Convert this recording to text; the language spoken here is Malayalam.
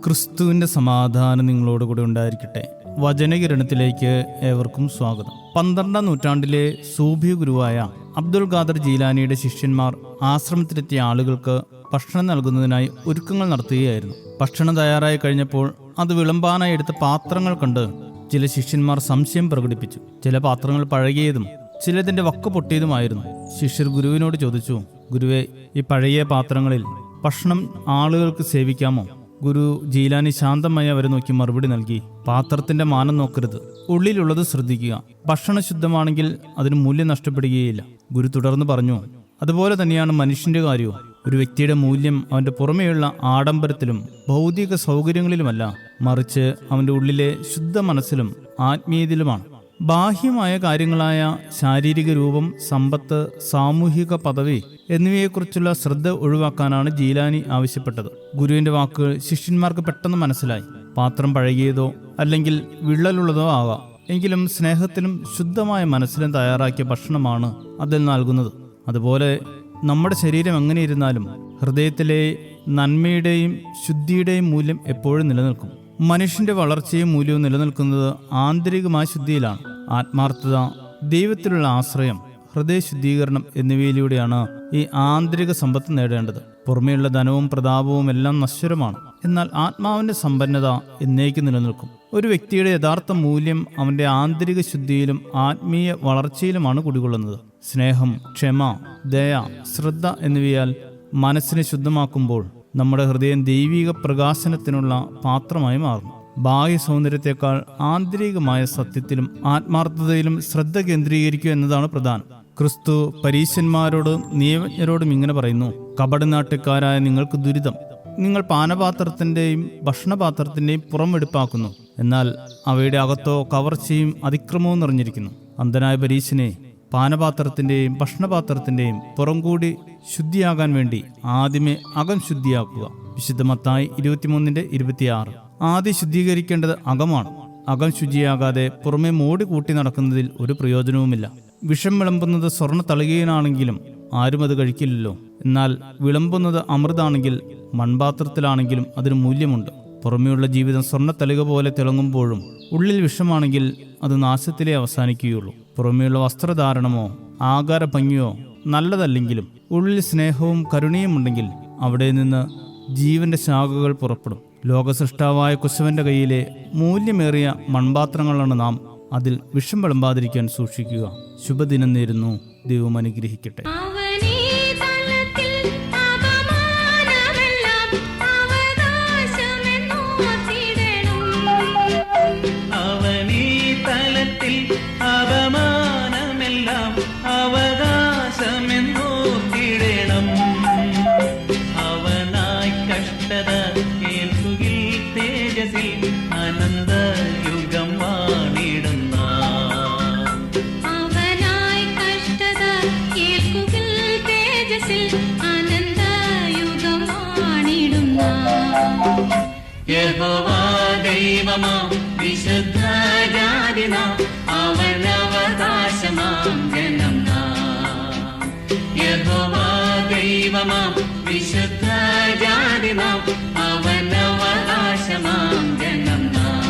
ക്രിസ്തുവിൻ്റെ സമാധാനം നിങ്ങളോടുകൂടി ഉണ്ടായിരിക്കട്ടെ. വചനകിരണത്തിലേക്ക് ഏവർക്കും സ്വാഗതം. 12ാം നൂറ്റാണ്ടിലെ സൂഫി ഗുരുവായ അബ്ദുൽ ഖാദർ ജീലാനിയുടെ ശിഷ്യന്മാർ ആശ്രമത്തിലെത്തിയ ആളുകൾക്ക് ഭക്ഷണം നൽകുന്നതിനായി ഒരുക്കങ്ങൾ നടത്തുകയായിരുന്നു. ഭക്ഷണം തയ്യാറായി കഴിഞ്ഞപ്പോൾ അത് വിളമ്പാനായി എടുത്ത പാത്രങ്ങൾ കണ്ട് ചില ശിഷ്യന്മാർ സംശയം പ്രകടിപ്പിച്ചു. ചില പാത്രങ്ങൾ പഴകിയതും ചിലതിൻ്റെ വക്ക് പൊട്ടിയതുമായിരുന്നു. ശിഷ്യർ ഗുരുവിനോട് ചോദിച്ചു, ഗുരുവേ, ഈ പഴയ പാത്രങ്ങളിൽ ഭക്ഷണം ആളുകൾക്ക് സേവിക്കാമോ? ഗുരു ജീലാനി ശാന്തമായി അവരെ നോക്കി മറുപടി നൽകി, പാത്രത്തിന്റെ മാനം നോക്കരുത്, ഉള്ളിലുള്ളത് ശ്രദ്ധിക്കുക. ഭക്ഷണം ശുദ്ധമാണെങ്കിൽ അതിന് മൂല്യം നഷ്ടപ്പെടുകയില്ല. ഗുരു തുടർന്ന് പറഞ്ഞു, അതുപോലെ തന്നെയാണ് മനുഷ്യന്റെ കാര്യവും. ഒരു വ്യക്തിയുടെ മൂല്യം അവന്റെ പുറമേയുള്ള ആഡംബരത്തിലും ഭൗതിക സൗകര്യങ്ങളിലുമല്ല, മറിച്ച് അവന്റെ ഉള്ളിലെ ശുദ്ധ മനസ്സിലും ആത്മീയതയിലുമാണ്. ബാഹ്യമായ കാര്യങ്ങളായ ശാരീരിക രൂപം, സമ്പത്ത്, സാമൂഹിക പദവി എന്നിവയെക്കുറിച്ചുള്ള ശ്രദ്ധ ഒഴിവാക്കാനാണ് ജീലാനി ആവശ്യപ്പെട്ടത്. ഗുരുവിന്റെ വാക്കുകൾ ശിഷ്യന്മാർക്ക് പെട്ടെന്ന് മനസ്സിലായി. പാത്രം പഴകിയതോ അല്ലെങ്കിൽ വിള്ളലുള്ളതോ ആകാം, എങ്കിലും സ്നേഹത്തിലും ശുദ്ധമായ മനസ്സിലും തയ്യാറാക്കിയ ഭക്ഷണമാണ് അതിൽ നൽകുന്നത്. അതുപോലെ നമ്മുടെ ശരീരം എങ്ങനെ ഇരുന്നാലും ഹൃദയത്തിലെ നന്മയുടെയും ശുദ്ധിയുടെയും മൂല്യം എപ്പോഴും നിലനിൽക്കും. മനുഷ്യന്റെ വളർച്ചയും മൂല്യവും നിലനിൽക്കുന്നത് ആന്തരികമായ ശുദ്ധിയിലാണ്. ആത്മാർത്ഥത, ദൈവത്തിലുള്ള ആശ്രയം, ഹൃദയ ശുദ്ധീകരണം എന്നിവയിലൂടെയാണ് ഈ ആന്തരിക സമ്പത്ത് നേടേണ്ടത്. പുറമേയുള്ള ധനവും പ്രതാപവും എല്ലാം നശ്വരമാണ്, എന്നാൽ ആത്മാവിന്റെ സമ്പന്നത എന്നേക്കും നിലനിൽക്കും. ഒരു വ്യക്തിയുടെ യഥാർത്ഥ മൂല്യം അവന്റെ ആന്തരിക ശുദ്ധിയിലും ആത്മീയ വളർച്ചയിലുമാണ് കുടികൊള്ളുന്നത്. സ്നേഹം, ക്ഷമ, ദയ, ശ്രദ്ധ എന്നിവയാൽ മനസ്സിനെ ശുദ്ധമാക്കുമ്പോൾ നമ്മുടെ ഹൃദയം ദൈവിക പ്രകാശനത്തിനുള്ള പാത്രമായി മാറുന്നു. ബാഹ്യ സൗന്ദര്യത്തെക്കാൾ ആന്തരികമായ സത്യത്തിലും ആത്മാർത്ഥതയിലും ശ്രദ്ധ കേന്ദ്രീകരിക്കുക എന്നതാണ് പ്രധാനം. ക്രിസ്തു പരീശന്മാരോടും നിയമജ്ഞരോടും ഇങ്ങനെ പറയുന്നു, കപടനാട്യക്കാരായ നിങ്ങൾക്ക് ദുരിതം, നിങ്ങൾ പാനപാത്രത്തിന്റെയും ഭക്ഷണപാത്രത്തിന്റെയും പുറമെടുപ്പാക്കുന്നു, എന്നാൽ അവയുടെ അകത്തോ കവർച്ചയും അതിക്രമവും നിറഞ്ഞിരിക്കുന്നു. അന്ധനായ പരീശനെ, പാനപാത്രത്തിന്റെയും ഭക്ഷണപാത്രത്തിന്റെയും പുറം കൂടി ശുദ്ധിയാകാൻ വേണ്ടി ആദ്യമേ അകം ശുദ്ധിയാക്കുക. വിശുദ്ധ മത്തായി 23:26. ആദ്യം ശുദ്ധീകരിക്കേണ്ടത് അകമാണ്. അകം ശുചിയാകാതെ പുറമെ മോടി കൂട്ടി നടക്കുന്നതിൽ ഒരു പ്രയോജനവുമില്ല. വിഷം വിളമ്പുന്നത് സ്വർണ്ണ തളികയിലാണെങ്കിലും ആരും അത് കഴിക്കില്ലല്ലോ. എന്നാൽ വിളമ്പുന്നത് അമൃതാണെങ്കിൽ മൺപാത്രത്തിലാണെങ്കിലും അതിന് മൂല്യമുണ്ട്. പുറമെയുള്ള ജീവിതം സ്വർണ്ണത്തളിക പോലെ തിളങ്ങുമ്പോഴും ഉള്ളിൽ വിഷമാണെങ്കിൽ അത് നാശത്തിലേ അവസാനിക്കുകയുള്ളൂ. പുറമെയുള്ള വസ്ത്രധാരണമോ ആകാര ഭംഗിയോ നല്ലതല്ലെങ്കിലും ഉള്ളിൽ സ്നേഹവും കരുണയും ഉണ്ടെങ്കിൽ അവിടെ നിന്ന് ജീവന്റെ ശാഖകൾ പുറപ്പെടും. ലോകസൃഷ്ടാവായ കുശവന്റെ കയ്യിലെ മൂല്യമേറിയ മൺപാത്രങ്ങളാണ് നാം. അതിൽ വിഷം വിളമ്പാതിരിക്കാൻ സൂക്ഷിക്കുക. ശുഭദിനം നേരുന്നു. ദൈവം അനുഗ്രഹിക്കട്ടെ. അപമാനമെല്ലാം അവകാശമെന്നോർത്തിടണം. അവനായി കഷ്ടത കേൾക്കുകിൽ തേജസിൽ അനന്തയുഗം വാണിടുന്ന. അവനായി കഷ്ടത കേൾക്കുകിൽ തേജസിൽ അനന്തയുഗം വാണിടുന്ന. യഹോവാ ദൈവമാം വിശുദ്ധ ജാതിനാം അവനവകാശമാം ജനം നാം. യഹോവാ ദൈവമാം വിശുദ്ധ ജാതിനാം അവനവകാശമാം ജനം നാം.